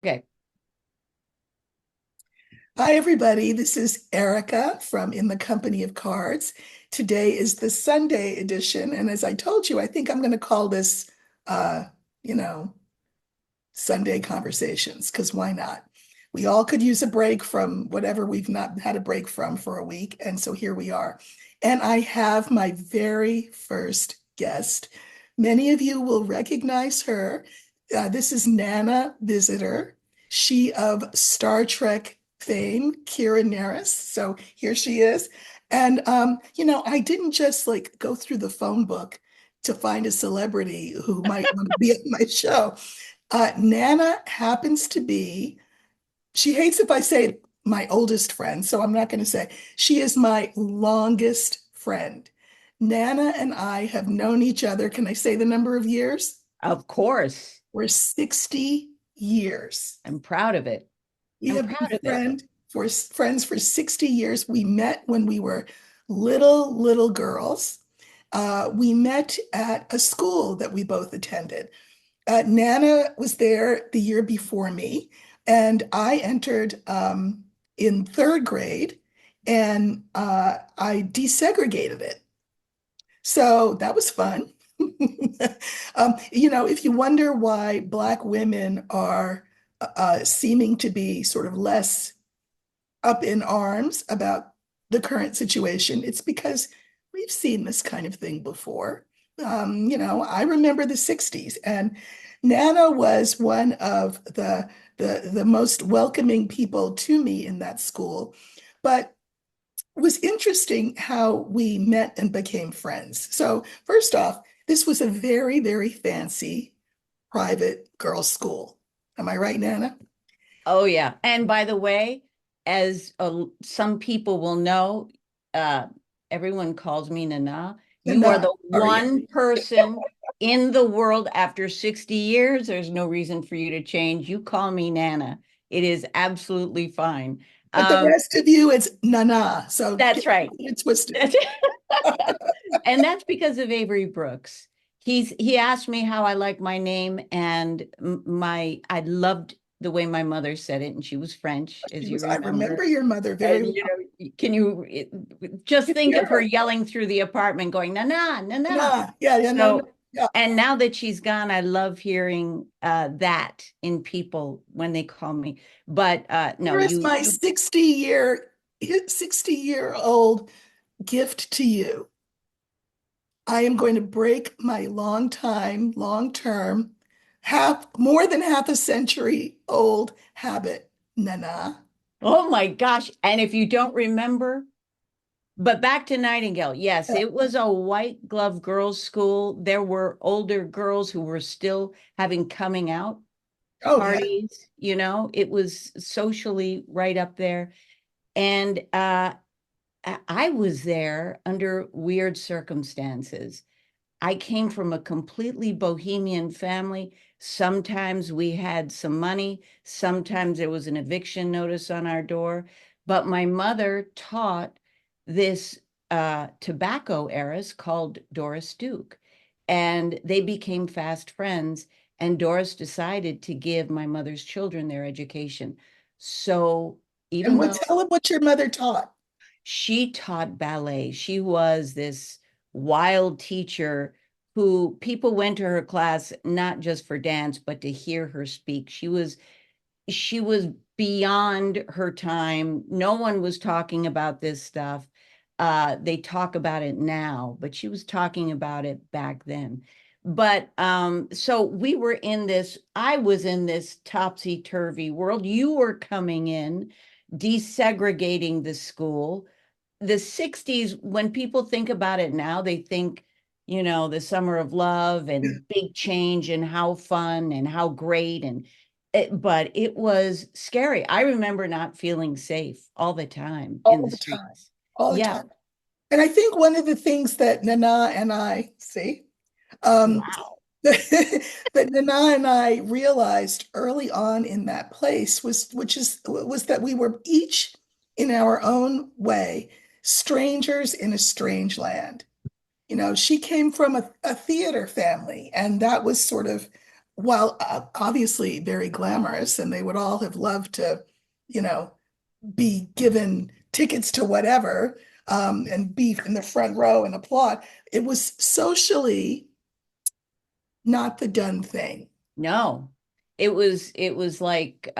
Okay. Hi, everybody. This is Erica from In the Company of Cards. Today is the Sunday edition. And as I told you, I think I'm going to call this, uh, you know, Sunday Conversations, because why not? We all could use a break from whatever we've not had a break from for a week. And so here we are. And I have my very first guest. Many of you will recognize her. This is Nana Visitor, she of Star Trek fame, Kira Nerys. So here she is. And, I didn't just like go through the phone book to find a celebrity who might want to be on my show. Nana happens to be, she hates if I say my oldest friend, so I'm not going to say, she is my longest friend. Nana and I have known each other. Can I say the number of years? Of course. We're 60 years. I'm proud of it. We I'm have been proud of it. friends for 60 years. We met when we were little girls. We met at a school that we both attended. Nana was there the year before me, and I entered in third grade, and I desegregated it. So that was fun. If you wonder why Black women are seeming to be sort of less up in arms about the current situation, it's because we've seen this kind of thing before. I remember the 60s, and Nana was one of the most welcoming people to me in that school. But it was interesting how we met and became friends. So, first off, this was a very fancy private girls' school. Am I right, Nana? Oh, yeah. And by the way, as some people will know, uh, everyone calls me Nana. You are Nana, the sorry. one person in the world after 60 years. There's no reason for you to change. You call me Nana. It is absolutely fine. But the Um, rest of you, it's Nana. So that's get right. it twisted. That's and that's because of Avery Brooks. He asked me how I like my name, and my I loved the way my mother said it, and she was French, as you I remember. remember your mother very And well. can you just You think hear of her her. yelling through the apartment, going "na na na na"? Nana. Yeah, no, no. So, Yeah. and now that she's gone, I love hearing that in people when they call me. But no, Here is my 60-year-old gift to you. I am going to break my long term, more than half a century old habit, Nana. Oh my gosh! And if you don't remember. But back to Nightingale. Yes, Yeah. it was a white glove girls' school. There were older girls who were still having coming out Oh, yeah. parties. It was socially right up there. And I was there under weird circumstances. I came from a completely bohemian family. Sometimes we had some money, sometimes there was an eviction notice on our door. But my mother taught this tobacco heiress called Doris Duke, and they became fast friends. And Doris decided to give my mother's children their education. So And even what though tell him what your mother taught. she taught ballet. She was this wild teacher who people went to her class not just for dance, but to hear her speak. She was beyond her time. No one was talking about this stuff. They talk about it now, but she was talking about it back then. But so I was in this topsy-turvy world. You were coming in, desegregating the school. The 60s, when people think about it now, they think, the summer of love and big change and how fun and how great but it was scary. I remember not feeling safe all the time in All the the time. streets. All the Yeah. time. And I think one of the things that Nana and I see, um, Wow. that Nana and I realized early on in that place was that we were each in our own way strangers in a strange land. She came from a theater family, and that was sort of while obviously very glamorous, and they would all have loved to, you know, be given tickets to whatever, and be in the front row and applaud. It was socially not the done thing. No, it was like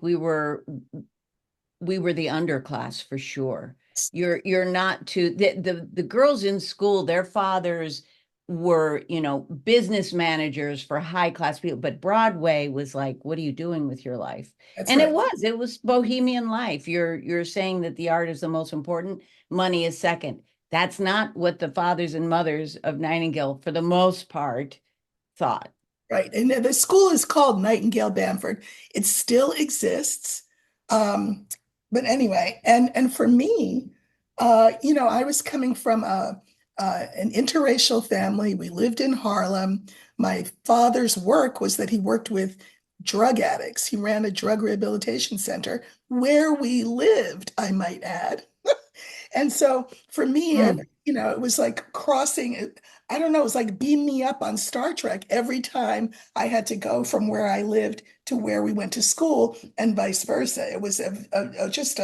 we were the underclass for sure. You're not to the girls in school, their fathers were, you know, business managers for high class people, but Broadway was like, what are you doing with your life? That's And right. it was bohemian life. You're saying that the art is the most important, money is second. That's not what the fathers and mothers of Nightingale, for the most part, thought. Right. And the school is called Nightingale Bamford. It still exists. Um, but anyway, and for me, I was coming from an interracial family. We lived in Harlem. My father's work was that he worked with drug addicts. He ran a drug rehabilitation center where we lived, I might add. And so for me, Mm. it was like crossing, I don't know, it was like beam me up on Star Trek every time I had to go from where I lived to where we went to school and vice versa. It was just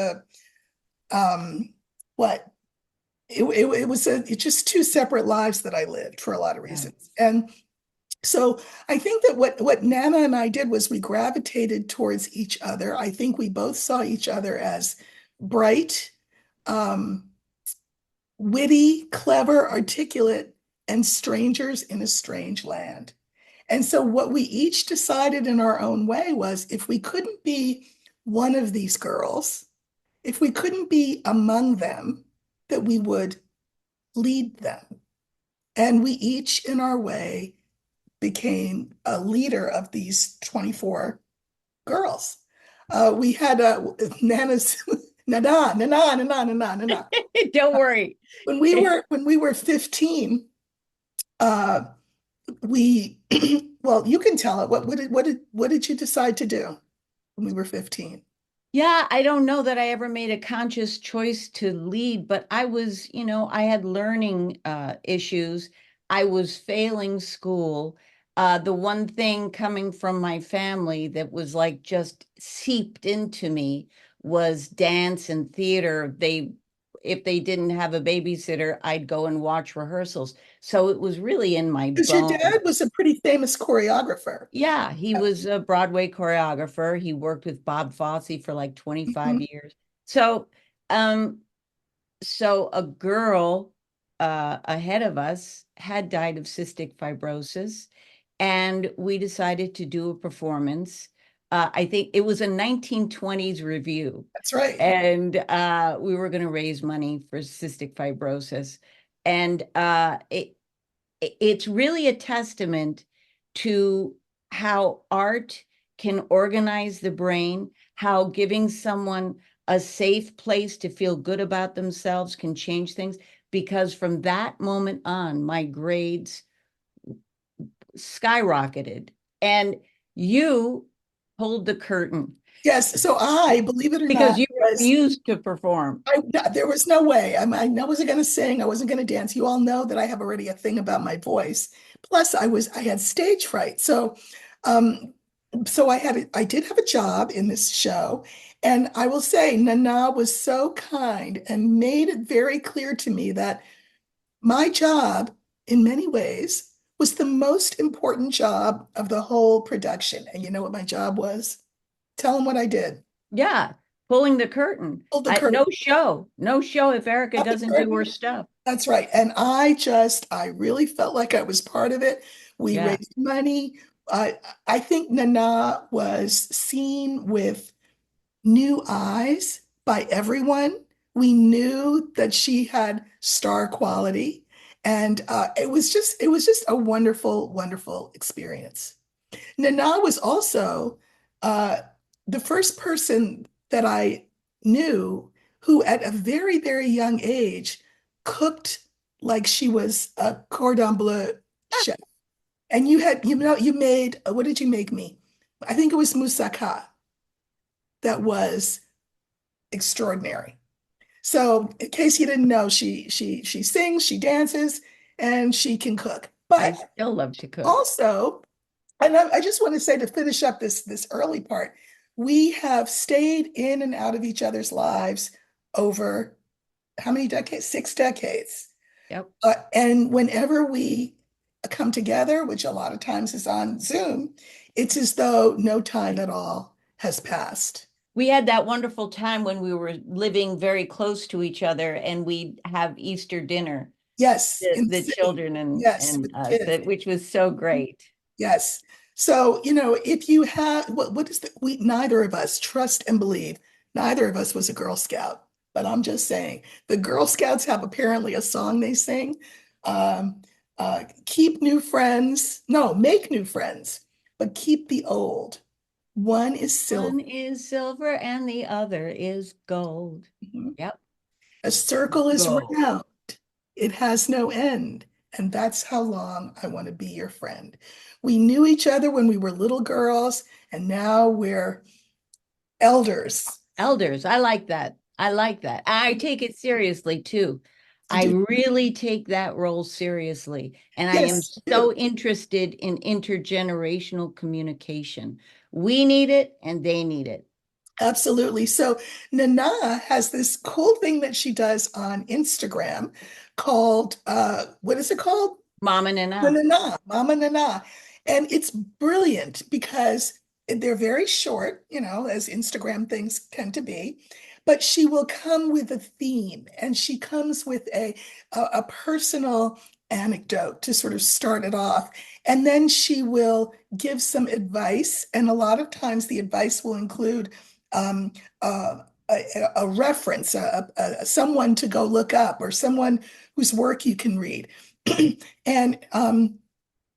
what? It was it's just two separate lives that I lived for a lot of Yeah. reasons. And so I think that what Nana and I did was we gravitated towards each other. I think we both saw each other as bright, um, witty, clever, articulate, and strangers in a strange land. And so, what we each decided in our own way was if we couldn't be one of these girls, if we couldn't be among them, that we would lead them. And we each, in our way, became a leader of these 24 girls. We had Nana's Nana, Nana, Nana, Nana, Nana. Don't worry. When we were 15, uh, we well, you can tell it. What did you decide to do when we were 15? Yeah, I don't know that I ever made a conscious choice to lead, but I was, you know, I had learning issues. I was failing school. The one thing coming from my family that was like just seeped into me was dance and theater. If they didn't have a babysitter, I'd go and watch rehearsals. So it was really in my Because your bones. dad was a pretty famous choreographer. Yeah, he was a Broadway choreographer. He worked with Bob Fosse for like 25 Mhm. years. So, um, so a girl ahead of us had died of cystic fibrosis, and we decided to do a performance. I think it was a 1920s review, That's right. and we were going to raise money for cystic fibrosis. And it's really a testament to how art can organize the brain, how giving someone a safe place to feel good about themselves can change things. Because from that moment on, my grades skyrocketed. And you pulled the curtain Yes. So I, believe it or because not, you was refused to perform. there was no way. I wasn't going to sing. I wasn't going to dance. You all know that I have already a thing about my voice. Plus, I had stage fright. Um, so I did have a job in this show, and I will say Nana was so kind and made it very clear to me that my job, in many ways, was the most important job of the whole production. And you know what my job was? Tell them what I did. Yeah, pulling the curtain. Pull the curtain No show if Erica up the doesn't do her curtain. stuff. That's right. And I really felt like I was part of it. We Yeah. raised money. I think Nana was seen with new eyes by everyone. We knew that she had star quality, and it was just a wonderful, wonderful experience. Nana was also uh, the first person that I knew who, at a very, very young age, cooked like she was a cordon bleu chef. And you made, what did you make me? I think it was moussaka that was extraordinary. So, in case you didn't know, she sings, she dances, and she can cook. I But still love to cook. also, and I just want to say to finish up this early part, we have stayed in and out of each other's lives over how many decades? 6 decades. Yep. And whenever we come together, which a lot of times is on Zoom, it's as though no time at all has passed. We had that wonderful time when we were living very close to each other and we'd have Easter dinner, Yes, in the the city. children and Yes, and with us, kids. which was so great. Yes. So, if you have what is the we neither of us trust and believe, neither of us was a Girl Scout, but I'm just saying the Girl Scouts have apparently a song they sing. Um, keep new friends, no, make new friends, but keep the old. One is silver. One is silver and the other is gold. Yep. A circle is Gold. round. It has no end. And that's how long I want to be your friend. We knew each other when we were little girls, and now we're elders. Elders. I like that. I like that. I take it seriously too. You I do? really take that role seriously. And I am Yes, you do. so interested in intergenerational communication. We need it and they need it. Absolutely. So Nana has this cool thing that she does on Instagram called what is it called? Mom and Nana. Nana, Mama Nana. And it's brilliant because they're very short, as Instagram things tend to be, but she will come with a theme and she comes with a personal anecdote to sort of start it off. And then she will give some advice. And a lot of times the advice will include um, a reference, someone to go look up or someone whose work you can read. And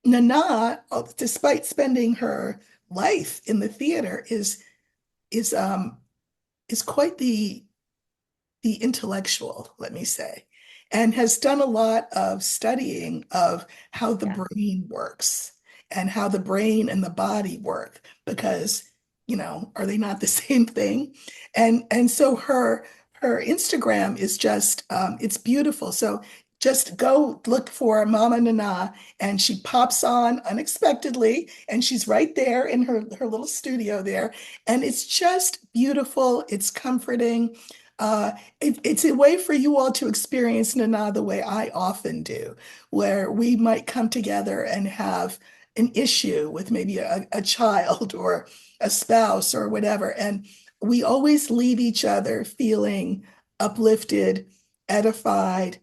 Nana, despite spending her life in the theater, is um, is quite the intellectual, let me say, and has done a lot of studying of how the Yeah. brain works and how the brain and the body work because, are they not the same thing? And so her Instagram is just it's beautiful. So just go look for Mama Nana and she pops on unexpectedly and she's right there in her little studio there and it's just beautiful. It's comforting. It's a way for you all to experience Nana the way I often do, where we might come together and have an issue with maybe a child or a spouse or whatever. And we always leave each other feeling uplifted, edified,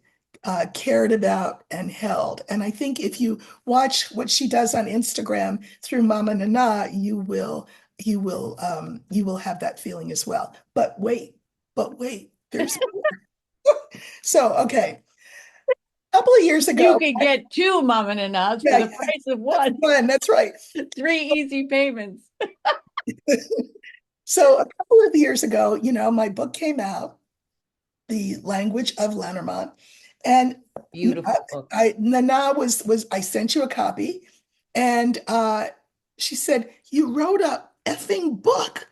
cared about, and held. And I think if you watch what she does on Instagram through Mama Nana, you will have that feeling as well. But wait, there's so okay. A couple of years You ago, could get two Mom and Nanas for yeah, the yeah, price of that's one. fun. That's right. Three easy payments. So a couple of years ago, my book came out, The Language of Lenormand, and Beautiful book. Nana was I sent you a copy, and she said you wrote a effing book,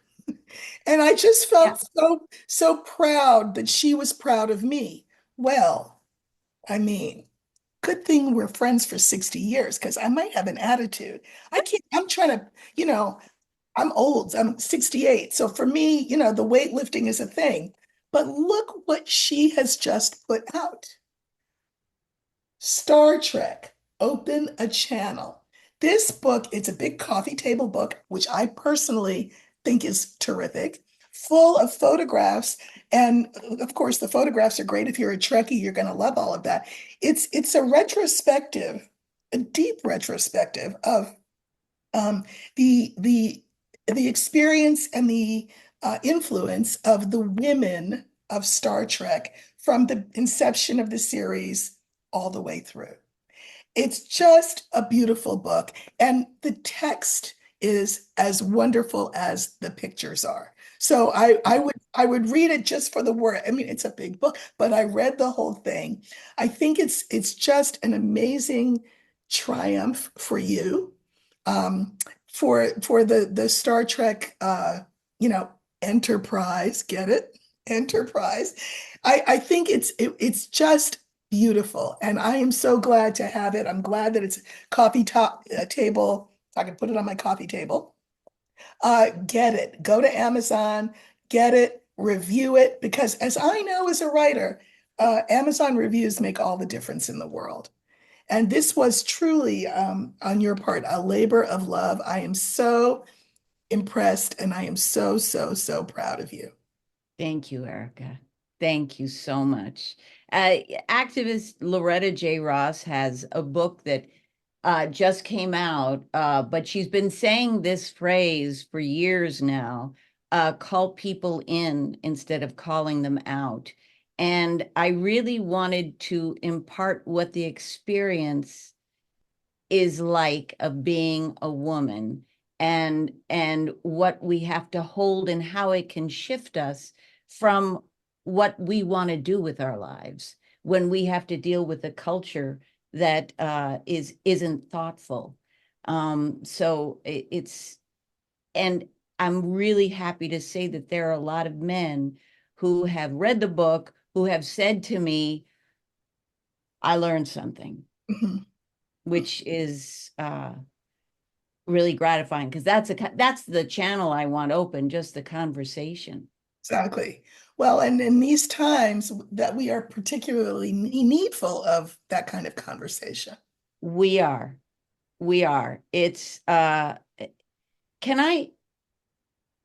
and I just Yeah. felt so proud that she was proud of me. Well, I mean, good thing we're friends for 60 years because I might have an attitude. I'm trying to, I'm old, I'm 68. So for me, the weightlifting is a thing. But look what she has just put out. Star Trek, Open a Channel. This book, it's a big coffee table book, which I personally think is terrific, full of photographs. And of course, the photographs are great. If you're a Trekkie, you're going to love all of that. It's a retrospective, a deep retrospective of um, the the experience and the influence of the women of Star Trek from the inception of the series all the way through. It's just a beautiful book, and the text is as wonderful as the pictures are. So I would read it just for the word. I mean, it's a big book, but I read the whole thing. I think it's just an amazing triumph for you, um, for the Star Trek, Enterprise. Get it? Enterprise. I think it's just Beautiful. And I am so glad to have it. I'm glad that it's coffee top table. I can put it on my coffee table. Get it. Go to Amazon, get it, review it, because as I know as a writer, Amazon reviews make all the difference in the world. And this was truly, on your part, a labor of love. I am so impressed and I am so, so, so proud of you. Thank you, Erica. Thank you so much. Uh, Activist Loretta J. Ross has a book that just came out, but she's been saying this phrase for years now, call people in instead of calling them out. And I really wanted to impart what the experience is like of being a woman, and what we have to hold and how it can shift us from what we want to do with our lives when we have to deal with a culture that isn't thoughtful. So it's, and I'm really happy to say that there are a lot of men who have read the book who have said to me, I learned something, Mhm. which is really gratifying, because that's the channel I want open, just the conversation. Exactly. Well, and in these times that we are particularly needful of that kind of conversation. We are, we are. It's can I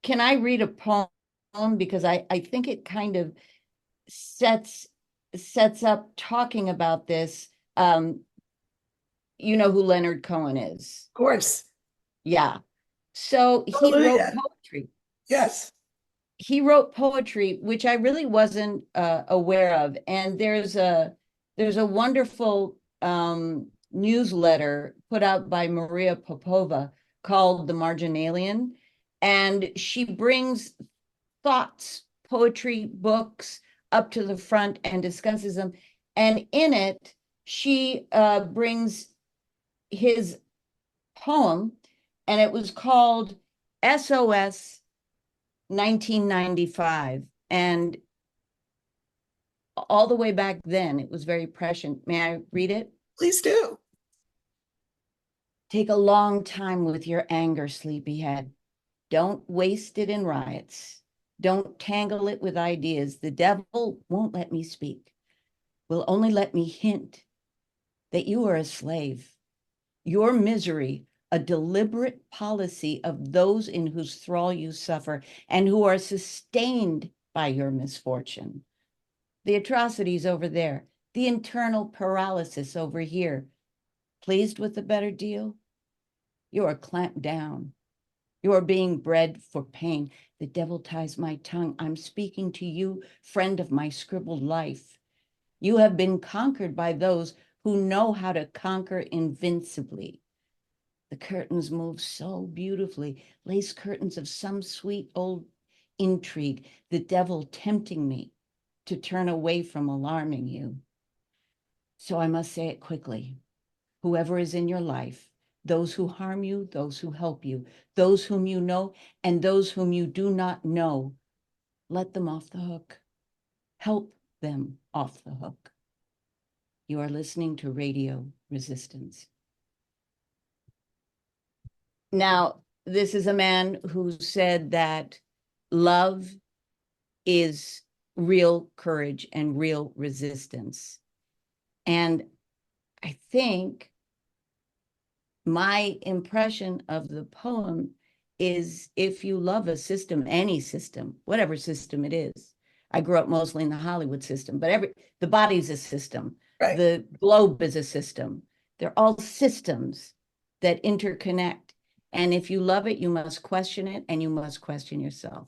can I read a poem, because I think it kind of sets sets up talking about this. You know who Leonard Cohen is? Of course. Yeah. So Hallelujah. Yes. he wrote poetry, which I really wasn't aware of. And there's a wonderful newsletter put out by Maria Popova called The Marginalian, and she brings thoughts, poetry, books up to the front and discusses them. And in it, she brings his poem, and it was called SOS 1995. And all the way back then, it was very prescient. May I read it? Please do. Take a long time with your anger, sleepyhead. Don't waste it in riots. Don't tangle it with ideas. The devil won't let me speak, will only let me hint that you are a slave. Your misery, a deliberate policy of those in whose thrall you suffer and who are sustained by your misfortune. The atrocities over there, the internal paralysis over here. Pleased with the better deal? You are clamped down. You are being bred for pain. The devil ties my tongue. I'm speaking to you, friend of my scribbled life. You have been conquered by those who know how to conquer invincibly. The curtains move so beautifully, lace curtains of some sweet old intrigue, the devil tempting me to turn away from alarming you. So I must say it quickly. Whoever is in your life, those who harm you, those who help you, those whom you know, and those whom you do not know, let them off the hook. Help them off the hook. You are listening to Radio Resistance. Now, this is a man who said that love is real courage and real resistance. And I think my impression of the poem is, if you love a system, any system, whatever system it is. I grew up mostly in the Hollywood system, but the body's a system. Right. The globe is a system. They're all systems that interconnect. And if you love it, you must question it, and you must question yourself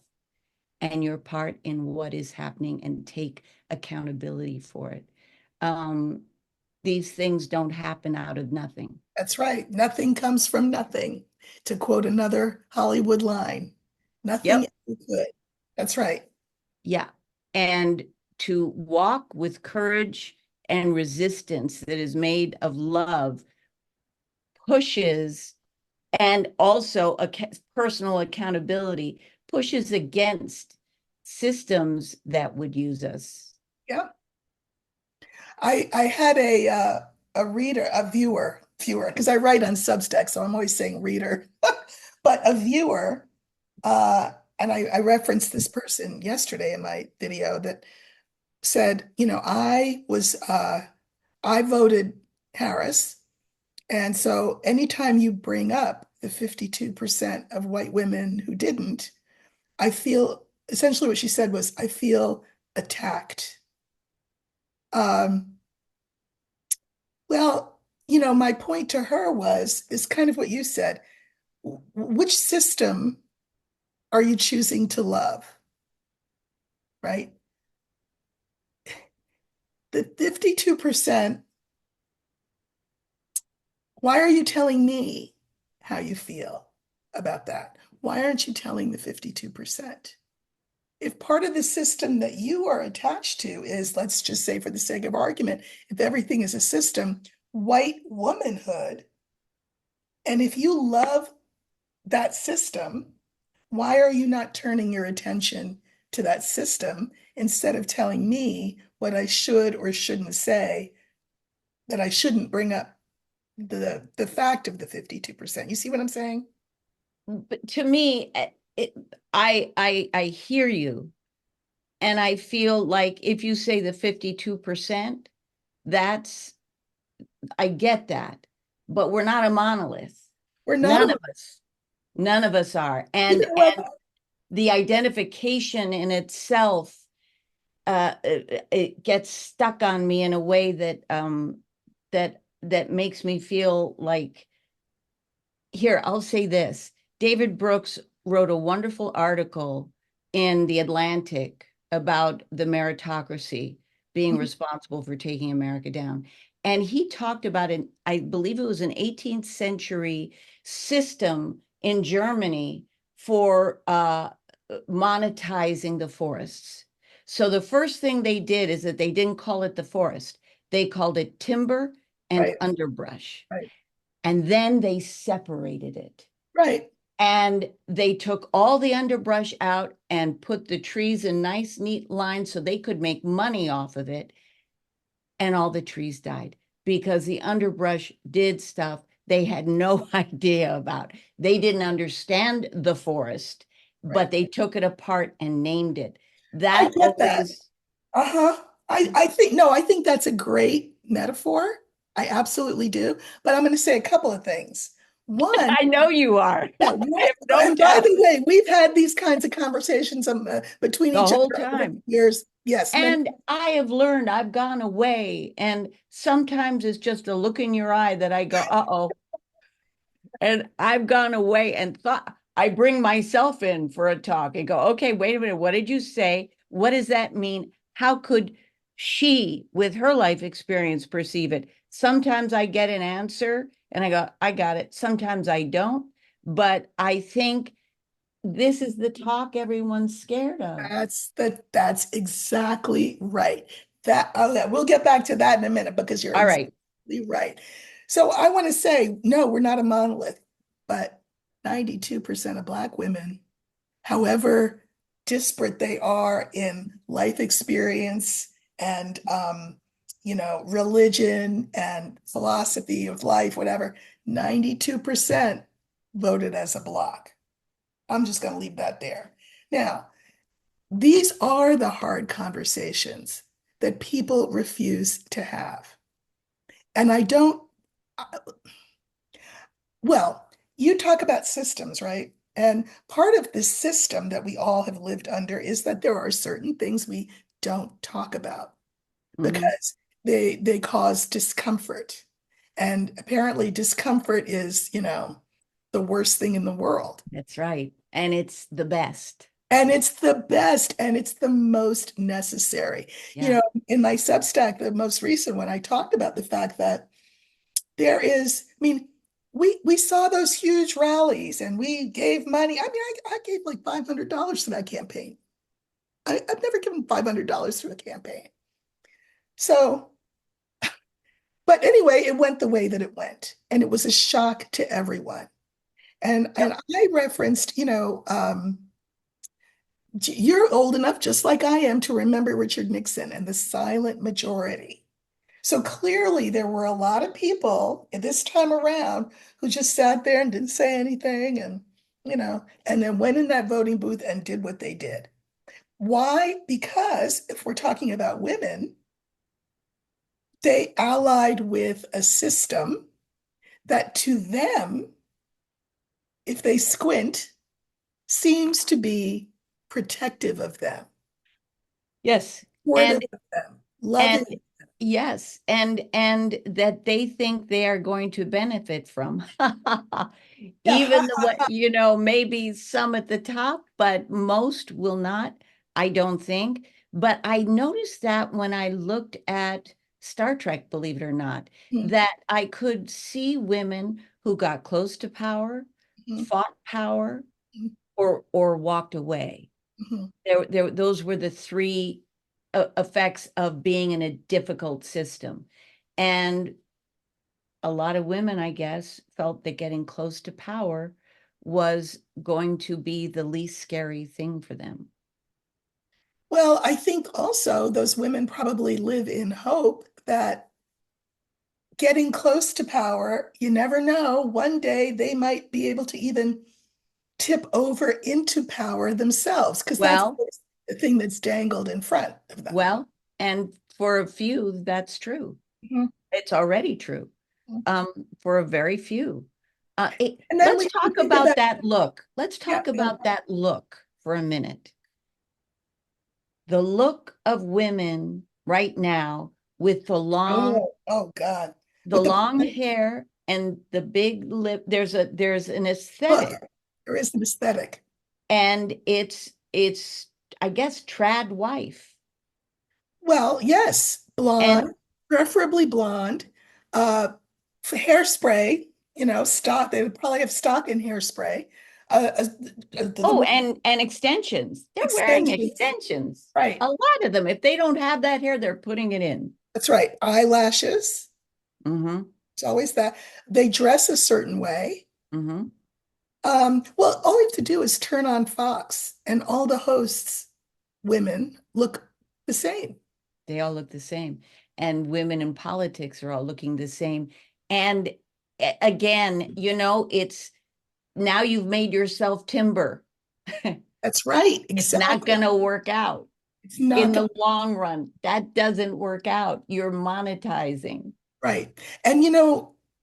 and your part in what is happening, and take accountability for it. Um, these things don't happen out of nothing. That's right. Nothing comes from nothing, to quote another Hollywood line. Nothing Yep. ever could. That's right. Yeah. And to walk with courage and resistance that is made of love pushes, and also a personal accountability pushes against systems that would use us. Yeah. I had a reader, a viewer, because I write on Substack, so I'm always saying reader, but a viewer, and I referenced this person yesterday in my video that said, I voted Harris, and so anytime you bring up the 52% of white women who didn't, I feel essentially what she said was, I feel attacked. Um, well, my point to her is kind of what you said. Which system are you choosing to love, right? The 52%, why are you telling me how you feel about that? Why aren't you telling the 52%? If part of the system that you are attached to is, let's just say for the sake of argument, if everything is a system, white womanhood, and if you love that system, why are you not turning your attention to that system instead of telling me what I should or shouldn't say, that I shouldn't bring up the fact of the 52%? You see what I'm saying? But to me, I hear you. And I feel like if you say the 52%, that's, I get that. But we're not a monolith. We're not None a, of us. None of us are. you And know what? the identification in itself, it gets stuck on me in a way that makes me feel like, here, I'll say this. David Brooks wrote a wonderful article in The Atlantic about the meritocracy being responsible for taking America down. And he talked about it, I believe it was an 18th century system in Germany for monetizing the forests. So the first thing they did is that they didn't call it the forest, they called it timber and Right, underbrush. right, And then they separated it. right. And they took all the underbrush out and put the trees in nice, neat lines so they could make money off of it. And all the trees died because the underbrush did stuff they had no idea about. They didn't understand the forest, Right. but they took it apart and named it. I That get that. always, Uh-huh. I think, no, I think that's a great metaphor. I absolutely do. But I'm going to say a couple of things. One, I know you are. yeah, I have no and by doubt the way, we've had these kinds of conversations between the each whole other over the time. years. Yes, many. And I have learned, I've gone away, and sometimes it's just a look in your eye that I go, uh-oh. And I've gone away and thought, I bring myself in for a talk and go, okay, wait a minute, what did you say? What does that mean? How could she, with her life experience, perceive it? Sometimes I get an answer and I go, I got it. Sometimes I don't. But I think this is the talk everyone's scared of. That's exactly right. We'll get back to that in a minute because you're All right. exactly right. So I want to say, no, we're not a monolith, but 92% of Black women, however disparate they are in life experience and religion and philosophy of life, whatever, 92% voted as a block. I'm just going to leave that there. Now, these are the hard conversations that people refuse to have. And I don't, well, you talk about systems, right? And part of the system that we all have lived under is that there are certain things we don't talk about Mhm. because they cause discomfort. And apparently discomfort is, the worst thing in the world. That's right. And it's the best. And it's the best and it's the most necessary. You Yeah. know, in my Substack, the most recent one, I talked about the fact that we saw those huge rallies and we gave money. I gave like $500 to that campaign. I've never given $500 to a campaign. So, but anyway, it went the way that it went, and it was a shock to everyone. And I referenced, you're old enough, just like I am, to remember Richard Nixon and the silent majority. So clearly there were a lot of people at this time around who just sat there and didn't say anything and, and then went in that voting booth and did what they did. Why? Because if we're talking about women, they allied with a system that to them, if they squint, seems to be protective of them, Yes. supportive And of them, and loving. yes, and that they think they are going to benefit from. Yeah. Even the what, maybe some at the top, but most will not, I don't think. But I noticed that when I looked at Star Trek, believe it or not, Mhm, that I could see women who got close to power, mhm, fought power, mhm, or walked away. mhm. Those were the three effects of being in a difficult system. And a lot of women, I guess, felt that getting close to power was going to be the least scary thing for them. Well, I think also those women probably live in hope that getting close to power, you never know, one day they might be able to even tip over into power themselves, because that's Well, the thing that's dangled in front of them. well, and for a few, that's true. Mhm. It's already true. For a very few. And then Let's we talk think about about, that look. Let's yeah, talk about that look for a minute. The look of women right now with oh God, the with the long hair and the big lip. There's an look, aesthetic, there is an aesthetic. and it's I guess trad wife. Well, yes, And blonde, preferably blonde. For hairspray, stock. They would probably have stock in hairspray. The oh, more and extensions. They're wearing extensions, extensions. right? A lot of them. If they don't have that hair, they're putting it in. That's right. Eyelashes. Mm-hmm. It's always that. They dress a certain way. Mm-hmm. Well, all you have to do is turn on Fox, and all the hosts, women, look the same. They all look the same. And women in politics are all looking the same. And again, it's now you've made yourself timber. That's right, It's not going exactly. to work out It's not in gonna the long run. That doesn't work out. You're monetizing. right. And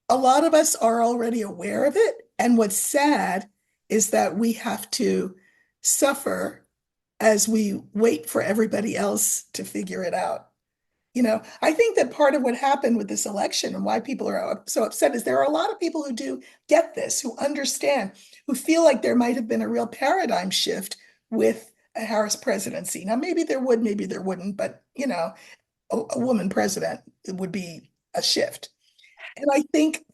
a lot of us are already aware of it. And what's sad is that we have to suffer as we wait for everybody else to figure it out. I think that part of what happened with this election and why people are so upset is there are a lot of people who do get this, who understand, who feel like there might have been a real paradigm shift with a Harris presidency. Now, maybe there would, maybe there wouldn't, but a woman president, it would be a shift. And I think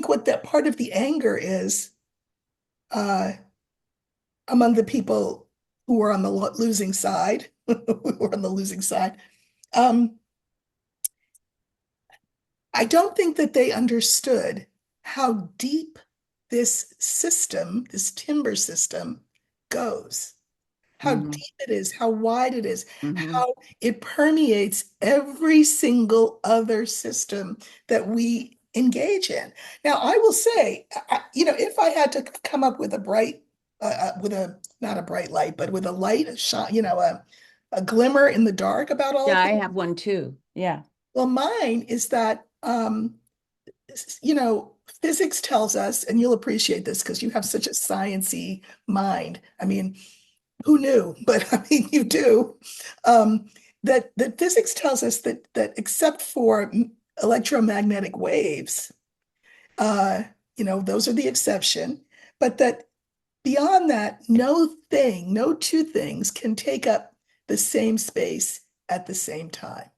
what that part of the anger is uh, among the people who are on the losing side, who are on the losing side. Um, I don't think that they understood how deep this system, this timber system, goes, how Hmm. deep it is, how wide it is, Hmm. how it permeates every single other system that we engage in. Now, I will say, if I had to come up with a bright, with a not a bright light, but with a light, a shine, a glimmer in the dark about all Yeah, of I this, have one too. Yeah. well, mine is that you know, physics tells us, and you'll appreciate this because you have such a sciencey mind. I mean, who knew? But I mean, you do. Um, that physics tells us that except for electromagnetic waves, uh, those are the exception. But that beyond that, no two things can take up the same space at the same time.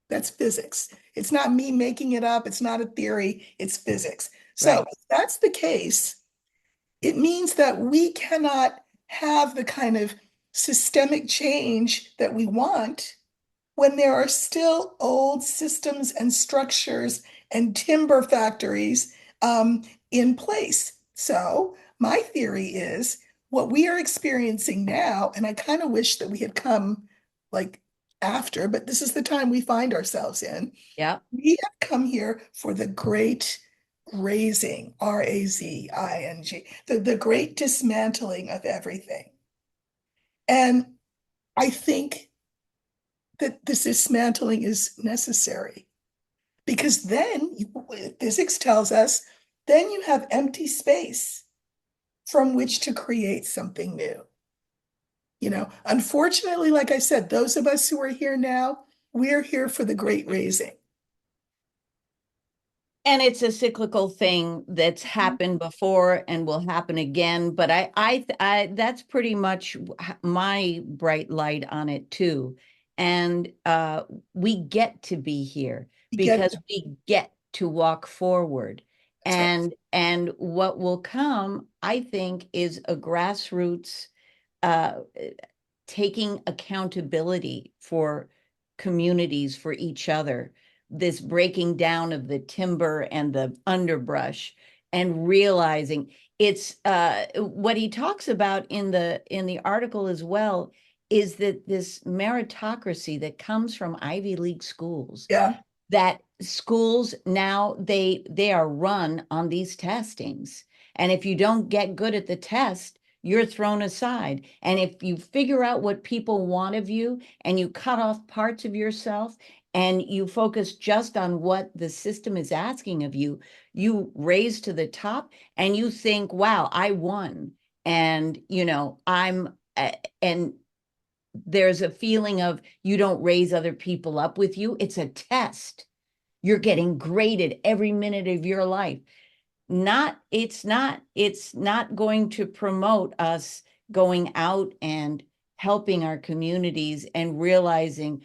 That's physics. It's not me making it up. It's not a theory. It's physics. So Right. if that's the case, it means that we cannot have the kind of systemic change that we want when there are still old systems and structures and timber factories in place. So my theory is what we are experiencing now, and I kind of wish that we had come like after, but this is the time we find ourselves in. Yeah. We have come here for the great raising, Razing, the great dismantling of everything. And I think that this dismantling is necessary because then physics tells us, then you have empty space from which to create something new. Unfortunately, like I said, those of us who are here now, we're here for the great raising. And it's a cyclical thing that's happened before and will happen again. But that's pretty much my bright light on it too. And we get to be here We get because to, we get to walk forward. that's right. And what will come, I think, is a grassroots uh, taking accountability for communities, for each other, this breaking down of the timber and the underbrush, and realizing it's what he talks about in the article as well is that this meritocracy that comes from Ivy League schools, Yeah. that schools now they are run on these testings, and if you don't get good at the test, you're thrown aside. And if you figure out what people want of you and you cut off parts of yourself and you focus just on what the system is asking of you, you raise to the top and you think, wow, I won. And and there's a feeling of you don't raise other people up with you. It's a test. You're getting graded every minute of your life. It's not going to promote us going out and helping our communities and realizing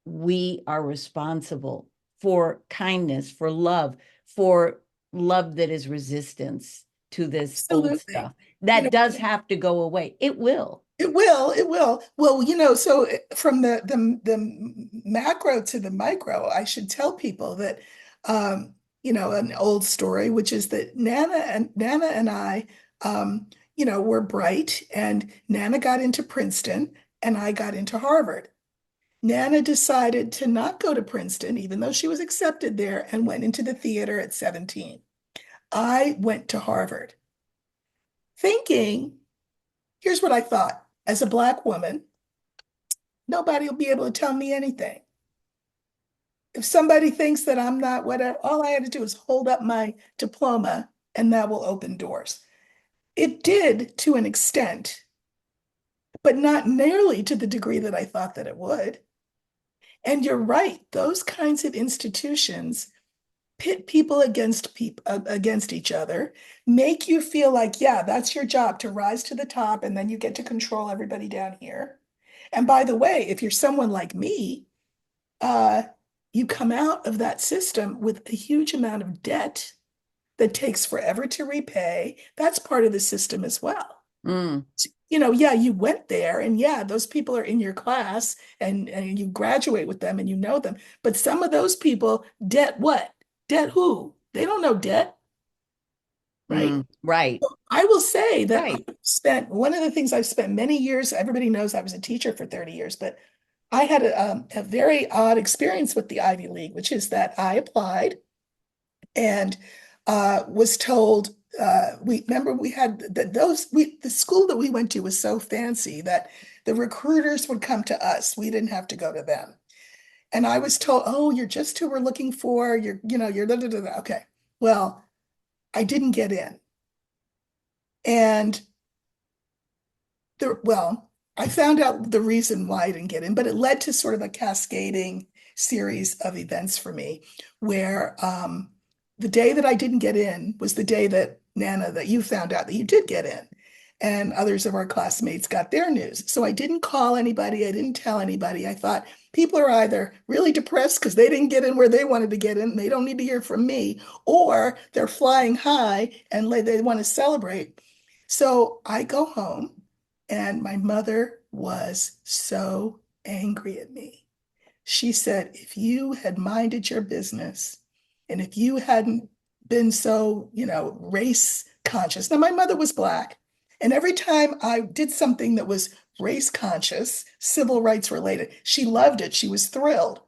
we are responsible for kindness, for love that is resistance to this old Absolutely. stuff. You That know, does have to go away. It will. it will, it will. Well, so from the macro to the micro, I should tell people that an old story, which is that Nana and I were bright, and Nana got into Princeton and I got into Harvard. Nana decided to not go to Princeton, even though she was accepted there, and went into the theater at 17. I went to Harvard thinking, here's what I thought. As a Black woman, nobody will be able to tell me anything. If somebody thinks that I'm not whatever, all I had to do is hold up my diploma and that will open doors. It did to an extent, but not nearly to the degree that I thought that it would. And you're right, those kinds of institutions pit people against each other, make you feel like, yeah, that's your job to rise to the top, and then you get to control everybody down here. And by the way, if you're someone like me, uh, you come out of that system with a huge amount of debt that takes forever to repay. That's part of the system as well. Mm, Yeah, you went there, and yeah, those people are in your class, and you graduate with them and you know them. But some of those people, debt what? Debt who? They don't know debt, right? right, I will say that I right. spent one of the things I've spent many years, everybody knows I was a teacher for 30 years, but I had a very odd experience with the Ivy League, which is that I applied and was told we remember we had the school that we went to was so fancy that the recruiters would come to us. We didn't have to go to them. And I was told, oh, you're just who we're looking for. You're da, da, da, da. Okay. Well, I didn't get in. And well, I found out the reason why I didn't get in, but it led to sort of a cascading series of events for me where the day that I didn't get in was the day that Nana, that you found out that you did get in. And others of our classmates got their news. So I didn't call anybody. I didn't tell anybody. I thought people are either really depressed because they didn't get in where they wanted to get in, and they don't need to hear from me, or they're flying high and they want to celebrate. So I go home, and my mother was so angry at me. She said, if you had minded your business and if you hadn't been so, race conscious. Now, my mother was Black. And every time I did something that was race conscious, civil rights related. She loved it. She was thrilled,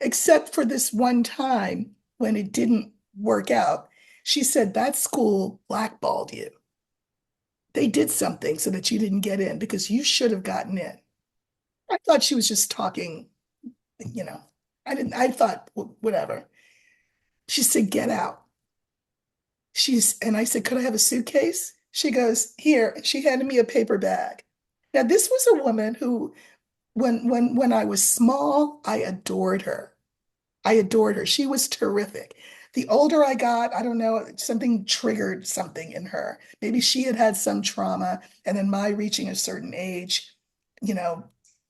except for this one time when it didn't work out. She said that school blackballed you. They did something so that you didn't get in because you should have gotten in. I thought she was just talking, you know, I thought, whatever. She said, get out. And I said, could I have a suitcase? She goes, here. And she handed me a paper bag. Now, this was a woman who, when I was small, I adored her. I adored her. She was terrific. The older I got, I don't know, something triggered something in her. Maybe she had had some trauma, and then my reaching a certain age, you know,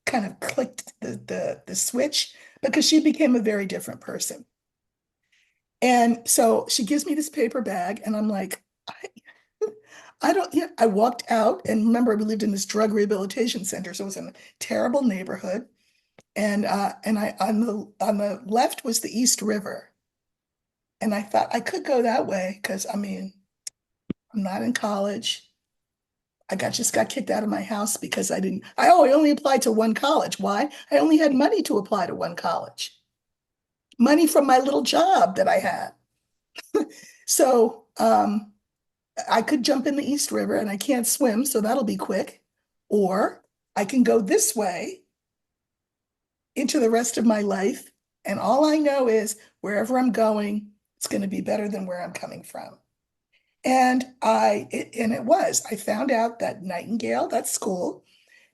kind of clicked the switch because she became a very different person. And so she gives me this paper bag, and I'm like, I don't, yeah, I walked out, and remember, we lived in this drug rehabilitation center, so it was in a terrible neighborhood. And I on the left was the East River. And I thought I could go that way because I mean, I'm not in college. Just got kicked out of my house because I only applied to one college. Why? I only had money to apply to one college. Money from my little job that I had. So I could jump in the East River and I can't swim, so that'll be quick. Or I can go this way into the rest of my life. And all I know is wherever I'm going, it's going to be better than where I'm coming from. And it was. I found out that Nightingale, that school,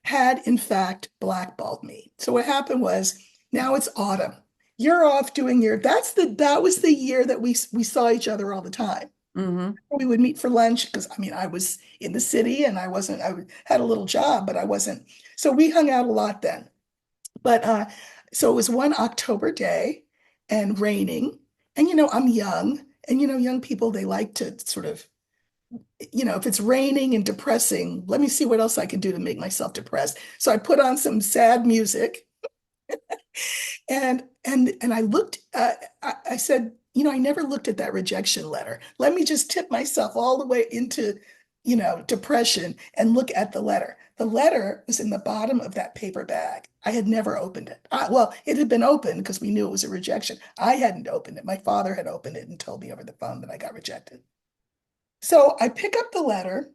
had in fact blackballed me. So what happened was now it's autumn. You're off doing that was the year that we saw each other all the time. Mm-hmm. We would meet for lunch because I mean I was in the city and I had a little job, but I wasn't. So we hung out a lot then. But so it was one October day and raining. And I'm young, and young people, they like to sort of, if it's raining and depressing, let me see what else I can do to make myself depressed. So I put on some sad music, and I looked, I said, I never looked at that rejection letter. Let me just tip myself all the way into, depression and look at the letter. The letter was in the bottom of that paper bag. I had never opened it. Well, it had been opened because we knew it was a rejection. I hadn't opened it. My father had opened it and told me over the phone that I got rejected. So I pick up the letter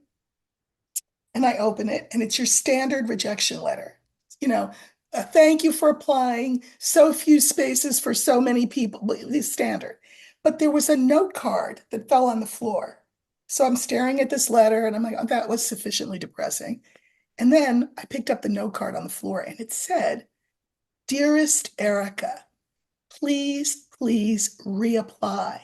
and I open it, and it's your standard rejection letter. You know, thank you for applying. So few spaces for so many people. It's standard. But there was a note card that fell on the floor. So I'm staring at this letter, and I'm like, oh, that was sufficiently depressing. And then I picked up the note card on the floor, and it said, Dearest Erica, please reapply.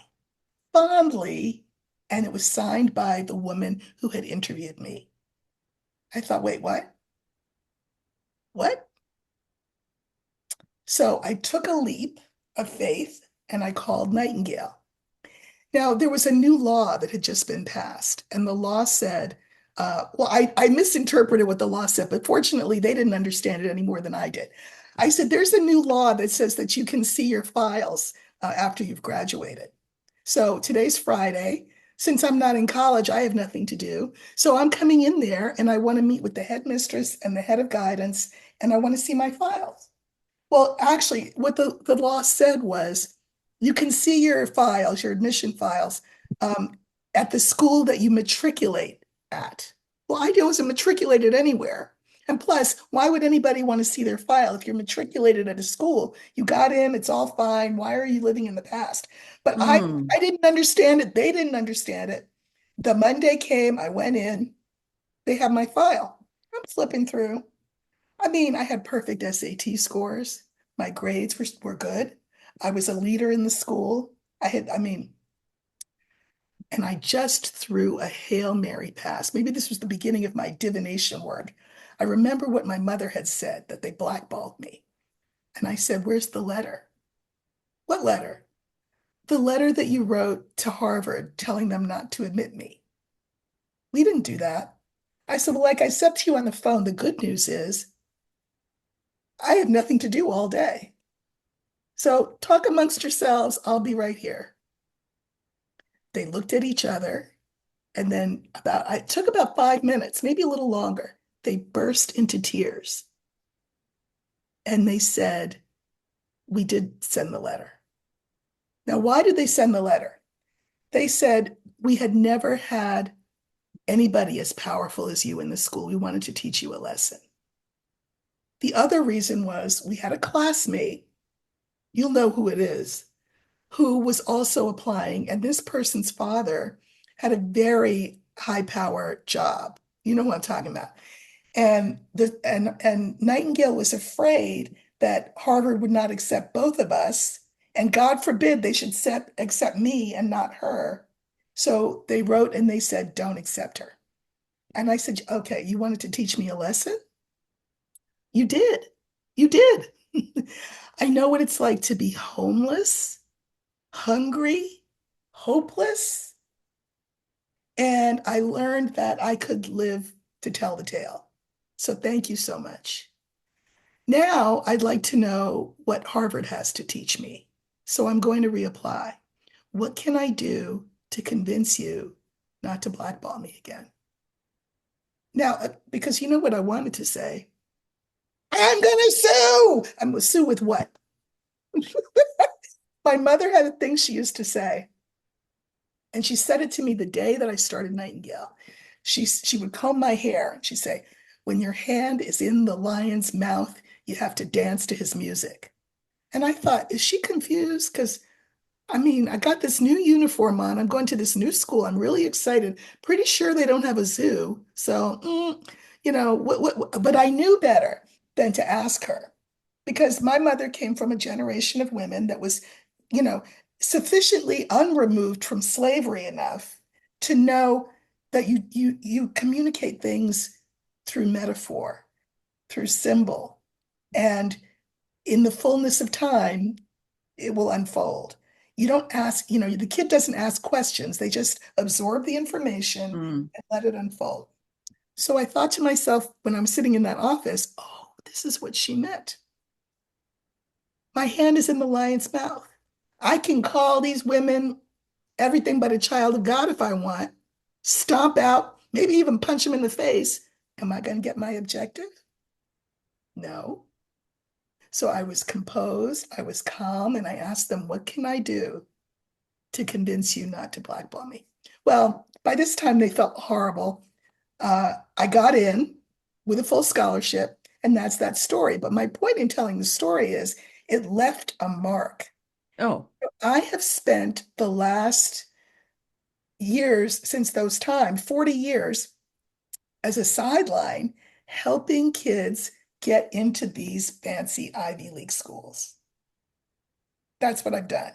Fondly. And it was signed by the woman who had interviewed me. I thought, wait, what? What? So I took a leap of faith and I called Nightingale. Now, there was a new law that had just been passed, and the law said, I misinterpreted what the law said, but fortunately, they didn't understand it any more than I did. I said, there's a new law that says that you can see your files after you've graduated. So today's Friday. Since I'm not in college, I have nothing to do. So I'm coming in there and I want to meet with the headmistress and the head of guidance, and I want to see my files. Well, actually, what the law said was you can see your files, your admission files, at the school that you matriculate at. Well, I wasn't matriculated anywhere. And plus, why would anybody want to see their file if you're matriculated at a school? You got in, it's all fine. Why are you living in the past? But Mm. I didn't understand it. They didn't understand it. The Monday came, I went in, they have my file. I'm flipping through. I mean, I had perfect SAT scores. My grades were good. I was a leader in the school. I mean, and I just threw a Hail Mary pass. Maybe this was the beginning of my divination work. I remember what my mother had said, that they blackballed me. And I said, where's the letter? What letter? The letter that you wrote to Harvard telling them not to admit me. We didn't do that. I said, well, like I said to you on the phone, the good news is I have nothing to do all day. So talk amongst yourselves. I'll be right here. They looked at each other, and then it took about 5 minutes, maybe a little longer. they burst into tears and they said, we did send the letter. Now, why did they send the letter? They said, we had never had anybody as powerful as you in the school. We wanted to teach you a lesson. The other reason was we had a classmate, you'll know who it is, who was also applying, and this person's father had a very high power job. You know what I'm talking about. And Nightingale was afraid that Harvard would not accept both of us, and God forbid they should accept me and not her. So they wrote and they said, don't accept her. And I said, okay, you wanted to teach me a lesson? You did. You did. I know what it's like to be homeless, hungry, hopeless. And I learned that I could live to tell the tale. So thank you so much. Now I'd like to know what Harvard has to teach me. So I'm going to reapply. What can I do to convince you not to blackball me again? Now, because you know what I wanted to say? I'm going to sue. I'm going to sue with what? My mother had a thing she used to say, and she said it to me the day that I started Nightingale. She would comb my hair and she'd say, when your hand is in the lion's mouth, you have to dance to his music. And I thought, is she confused? Because I mean, I got this new uniform on. I'm going to this new school. I'm really excited. Pretty sure they don't have a zoo. So, but I knew better than to ask her because my mother came from a generation of women that was, you know, sufficiently unremoved from slavery enough to know that you communicate things through metaphor, through symbol, and in the fullness of time, it will unfold. You don't ask, the kid doesn't ask questions. They just absorb the information Mm. and let it unfold. So I thought to myself when I'm sitting in that office, oh, this is what she meant. My hand is in the lion's mouth. I can call these women everything but a child of God if I want, stomp out, maybe even punch them in the face. Am I going to get my objective? No. So I was composed, I was calm, and I asked them, what can I do to convince you not to blackball me? Well, by this time they felt horrible. I got in with a full scholarship, and that's that story. But my point in telling the story is it left a mark. Oh, I have spent the last years since those times, 40 years, as a sideline, helping kids get into these fancy Ivy League schools. That's what I've done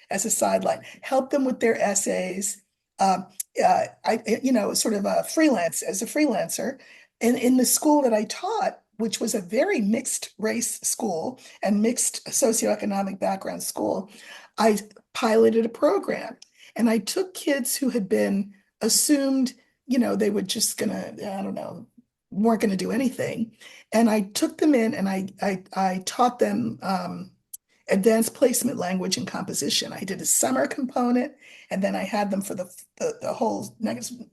as a sideline. Help them with their essays. Sort of a freelance as a freelancer. And in the school that I taught, which was a very mixed race school and mixed socioeconomic background school, I piloted a program and I took kids who had been assumed, they were just gonna, I don't know, weren't gonna do anything. And I took them in and I taught them advanced placement language and composition. I did a summer component, and then I had them for the whole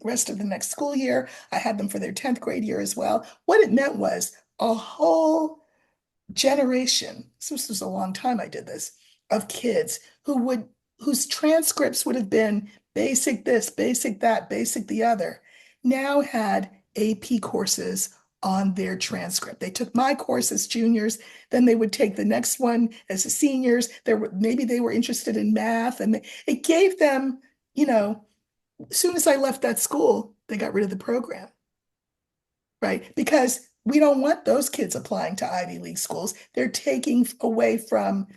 rest of the next school year. I had them for their 10th grade year as well. What it meant was a whole generation, so this was a long time I did this, of kids whose transcripts would have been basic this, basic that, basic the other, now had AP courses on their transcript. They took my course as juniors, then they would take the next one as seniors. Maybe they were interested in math, and it gave them, as soon as I left that school, they got rid of the program, right? Because we don't want those kids applying to Ivy League schools. They're taking away from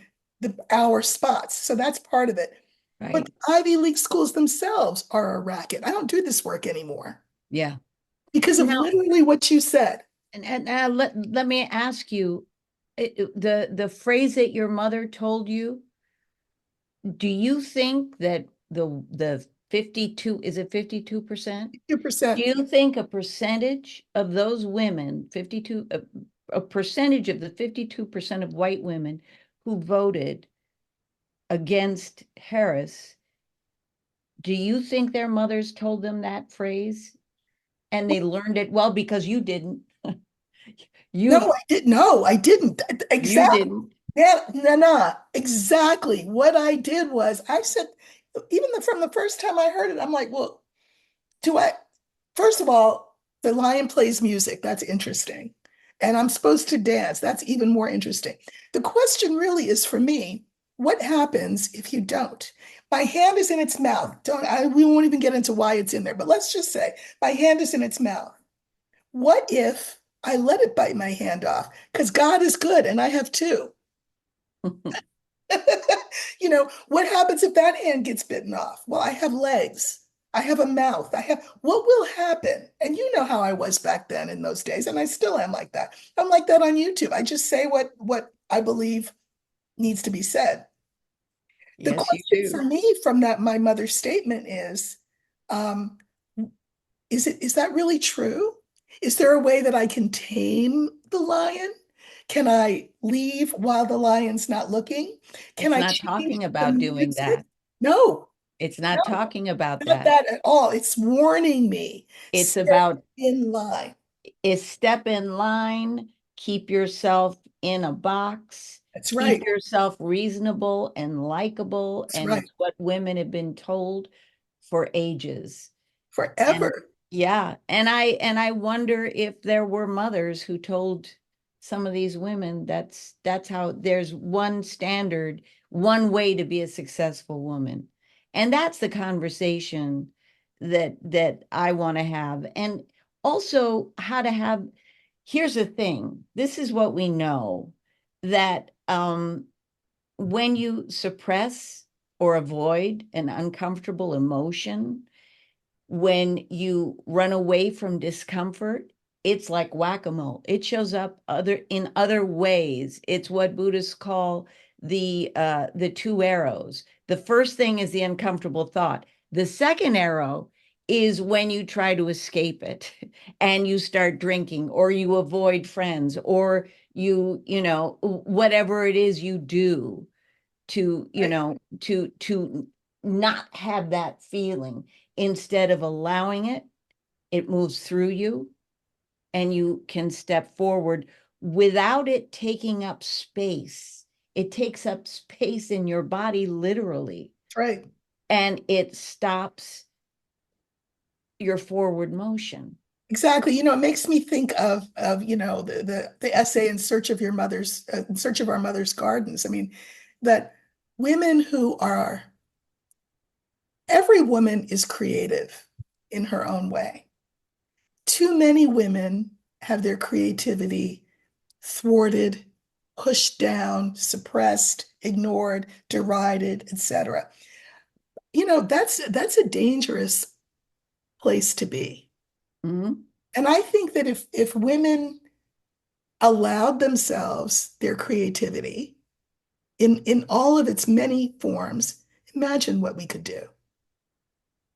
our spots. So that's part of it. But right. Ivy League schools themselves are a racket. I don't do this work anymore Yeah. because of Now, literally what you said. and let me ask you, the phrase that your mother told you, do you think that the 52, is it 52%? Do 2%. you think a percentage of those women, 52, a percentage of the 52% of white women who voted against Harris, do you think their mothers told them that phrase and they learned it well because you didn't? No, You I didn't. No, I didn't. you Exactly. didn't. Yeah, no, no. Exactly. What I did was I said, even from the first time I heard it, I'm like, well, do I, first of all, the lion plays music. That's interesting. And I'm supposed to dance. That's even more interesting. The question really is for me, what happens if you don't? My hand is in its mouth. We won't even get into why it's in there, but let's just say my hand is in its mouth. What if I let it bite my hand off? Because God is good and I have two. What happens if that hand gets bitten off? Well, I have legs. I have a mouth. What will happen? And you know how I was back then in those days, and I still am like that. I'm like that on YouTube. I just say what I believe needs to be said. The Yes, you question for do. me from that my mother's statement um, is that really true? Is there a way that I can tame the lion? Can I leave while the lion's not looking? Can It's I not change talking the about doing music? that. No, It's not no, talking about not that. that at all. It's warning me. It's Stay about in line. is step in line, keep yourself in a box, That's keep right. yourself reasonable and likable. That's And right. it's what women have been told for ages. And Forever. yeah, and I wonder if there were mothers who told some of these women that's how there's one standard, one way to be a successful woman. And that's the conversation that I want to have. And also how to have, here's the thing. This is what we know that when you suppress or avoid an uncomfortable emotion, when you run away from discomfort, it's like whack-a-mole. It shows up in other ways. It's what Buddhists call the two arrows. The first thing is the uncomfortable thought. The second arrow is when you try to escape it and you start drinking or you avoid friends or whatever it is you do to Right. not have that feeling. Instead of allowing it, it moves through you and you can step forward without it taking up space. It takes up space in your body literally, That's right. and it stops your forward motion. Exactly. It makes me think of the essay In Search of Our Mother's Gardens. I mean, that women who are every woman is creative in her own way. Too many women have their creativity thwarted, pushed down, suppressed, ignored, derided, etc. That's a dangerous place to be. Mhm. And I think that if women allowed themselves their creativity in all of its many forms, imagine what we could do.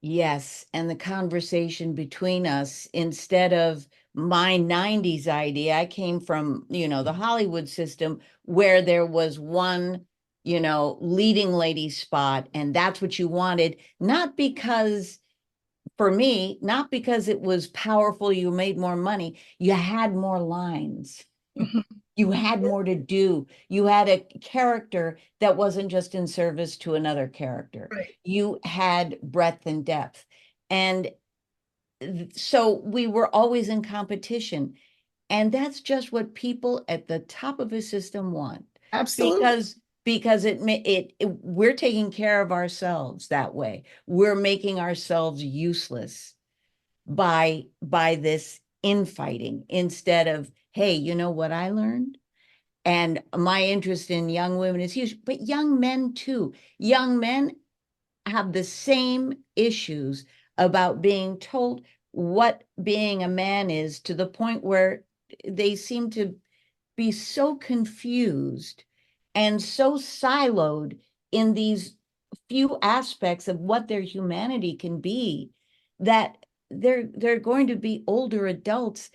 Yes, and the conversation between us, instead of my 90s idea, I came from, the Hollywood system where there was one, leading lady spot, and that's what you wanted, not because, for me, not because it was powerful, you made more money, you had more lines. Mhm. You had more to do. You had a character that wasn't just in service to another character. Right. You had breadth and depth. And so we were always in competition. And that's just what people at the top of a system want. Absolutely. Because we're taking care of ourselves that way. We're making ourselves useless by this infighting instead of, hey, you know what I learned? And my interest in young women is huge, but young men too. Young men have the same issues about being told what being a man is, to the point where they seem to be so confused and so siloed in these few aspects of what their humanity can be, that they're going to be older adults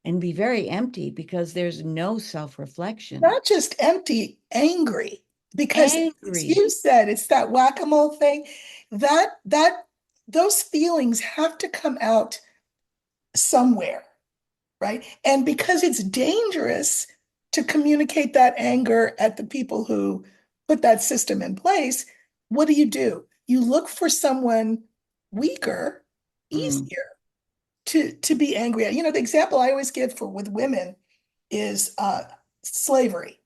and be very empty because there's no self-reflection. Not just empty, angry. Because as Angry. you said, it's that whack-a-mole thing. That those feelings have to come out somewhere. right? And because it's dangerous to communicate that anger at the people who put that system in place, what do? You look for someone weaker, Mm, easier to be angry at. You know, the example I always give for with women is slavery.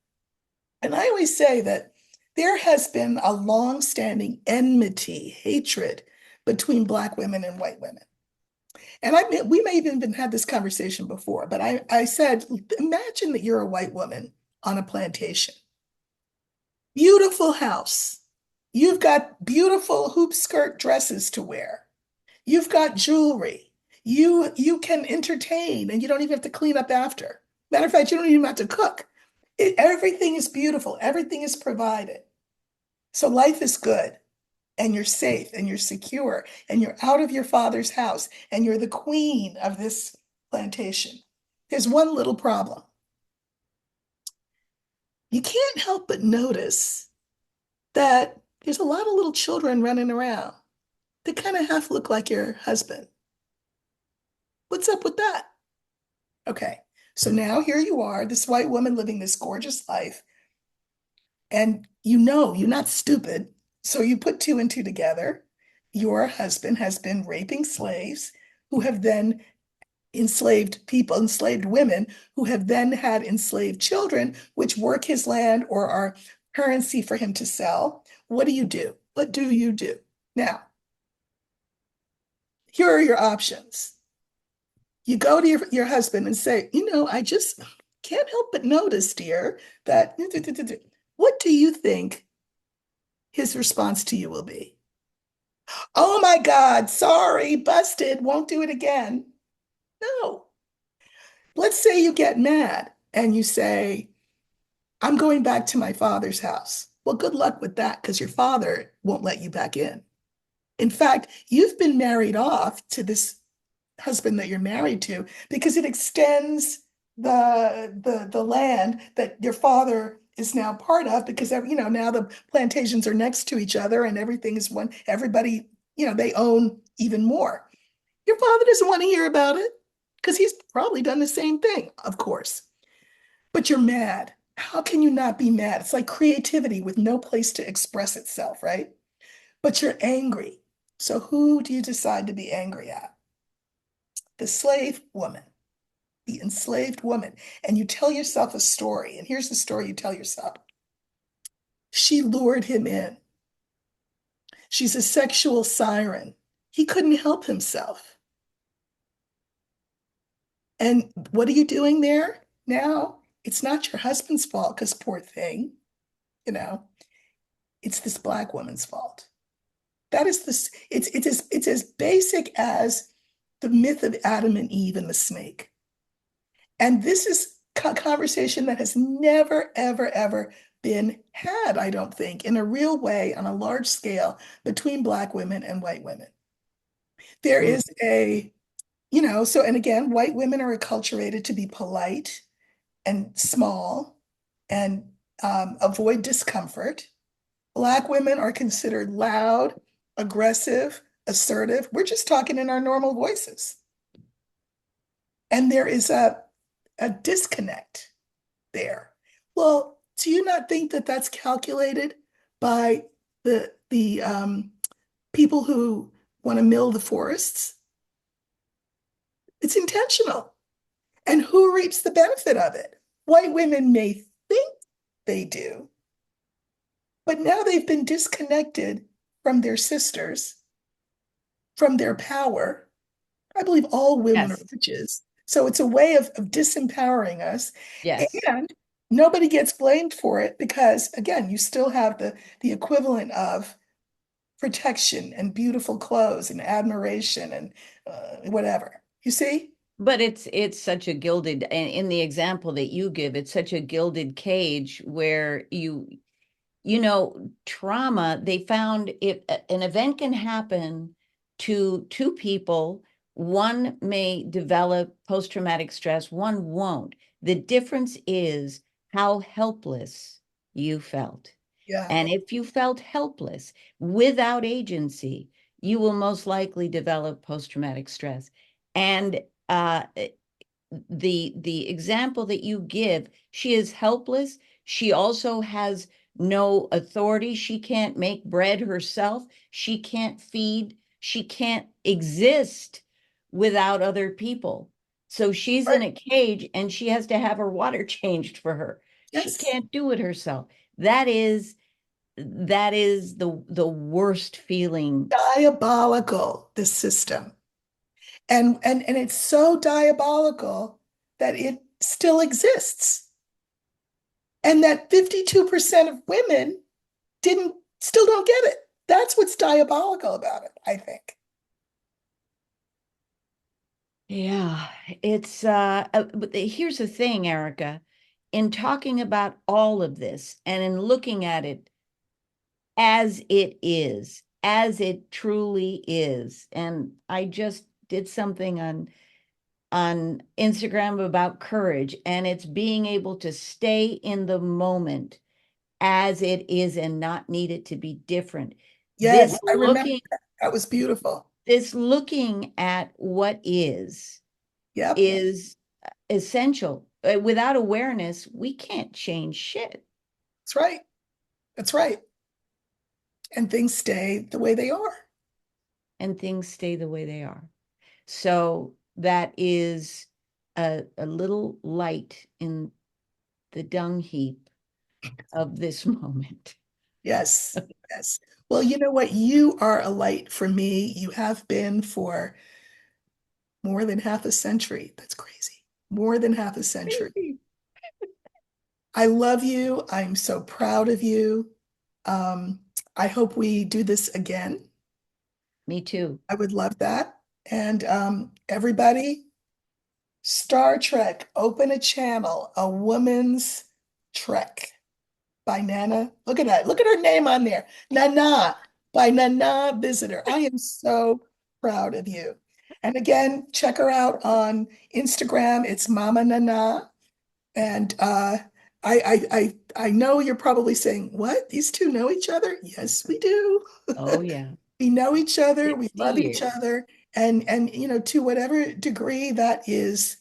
And I always say that there has been a long-standing enmity, hatred between Black women and white women. And we may have even had this conversation before, but I said, imagine that you're a white woman on a plantation. Beautiful house. You've got beautiful hoop skirt dresses to wear. You've got jewelry. You can entertain and you don't even have to clean up after. Matter of fact, you don't even have to cook. Everything is beautiful. Everything is provided. So life is good and you're safe and you're secure and you're out of your father's house and you're the queen of this plantation. There's one little problem. You can't help but notice that there's a lot of little children running around that kind of half look like your husband. What's up with that? Okay. So now here you are, this white woman living this gorgeous life, and you know you're not stupid. So you put two and two together. Your husband has been raping slaves who have then enslaved people, enslaved women who have then had enslaved children, which work his land or are currency for him to sell. What do you do? What do you do? Now, here are your options. You go to your husband and say, you know, I just can't help but notice, dear, that what do you think his response to you will be? Oh my God, sorry, busted, won't do it again. No. Let's say you get mad and you say, I'm going back to my father's house. Well, good luck with that because your father won't let you back in. In fact, you've been married off to this husband that you're married to because it extends the land that your father is now part of because now the plantations are next to each other and everything is one everybody they own even more. Your father doesn't want to hear about it because he's probably done the same thing, of course. But you're mad. How can you not be mad? It's like creativity with no place to express itself, right? But you're angry. So who do you decide to be angry at? The slave woman, the enslaved woman. And you tell yourself a story. And here's the story you tell yourself. She lured him in. She's a sexual siren. He couldn't help himself. And what are you doing there now? It's not your husband's fault because poor thing, you know, it's this Black woman's fault. That is this, it's as basic as the myth of Adam and Eve and the snake. And this is a conversation that has never, ever, ever been had, I don't think, in a real way on a large scale between Black women and white women. There mm, is so, and again, white women are acculturated to be polite and small and avoid discomfort. Black women are considered loud, aggressive, assertive. We're just talking in our normal voices. And there is a disconnect there. Well, do you not think that that's calculated by the people who want to mill the forests? It's intentional. And who reaps the benefit of it? White women may think they do, but now they've been disconnected from their sisters, from their power. I believe all women are yes, witches. So it's a way of disempowering us. yes. And nobody gets blamed for it because, again, you still have the equivalent of protection and beautiful clothes and admiration and whatever. You see? But it's such a gilded, and in the example that you give, it's such a gilded cage where trauma, they found if an event can happen to two people, one may develop post-traumatic stress, one won't. The difference is how helpless you felt. Yeah. And if you felt helpless without agency, you will most likely develop post-traumatic stress. And the example that you give, she is helpless. She also has no authority. She can't make bread herself. She can't feed. She can't exist without other people. So she's in Right. a cage and she has to have her water changed for her. She Yes. can't do it herself. That is the worst feeling. Diabolical, this system. And it's so diabolical that it still exists. And that 52% of women didn't still don't get it. That's what's diabolical about it, I think. Yeah, it's but here's the thing, Erica. In talking about all of this and in looking at it as it truly is, and I just did something on Instagram about courage, and it's being able to stay in the moment as it is and not need it to be different. Yes, This I remember looking that. That was beautiful. this looking at what Yep, is essential. Without awareness, we can't change shit, that's right. That's right. And things stay the way they are. and things stay the way they are. So that is a little light in the dung heap of this moment. Yes, yes. Well, you know what? You are a light for me. You have been for more than half a century. That's crazy. More than half a century. I love you. I'm so proud of you. Um, I hope we do this again. Me too. I would love that. And everybody, Star Trek, open a channel, A Woman's Trek by Nana. Look at that. Look at her name on there. Nana by Nana Visitor. I am so proud of you. And again, check her out on Instagram. It's Mama Nana. And I know you're probably saying, what? These two know each other? Yes, we do. Oh yeah. We know each other, we 60 love each years. other, and you know, to whatever degree that is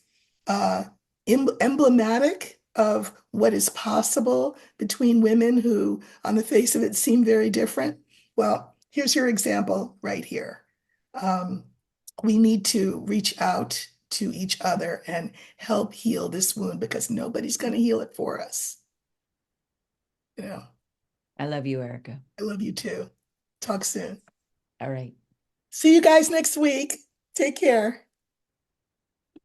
uh emblematic of what is possible between women who, on the face of it, seem very different. Well, here's your example right here. Um, we need to reach out to each other and help heal this wound because nobody's going to heal it for us. You know, I love you, Erica. I love you too. Talk soon. All right. See you guys next week. Take care.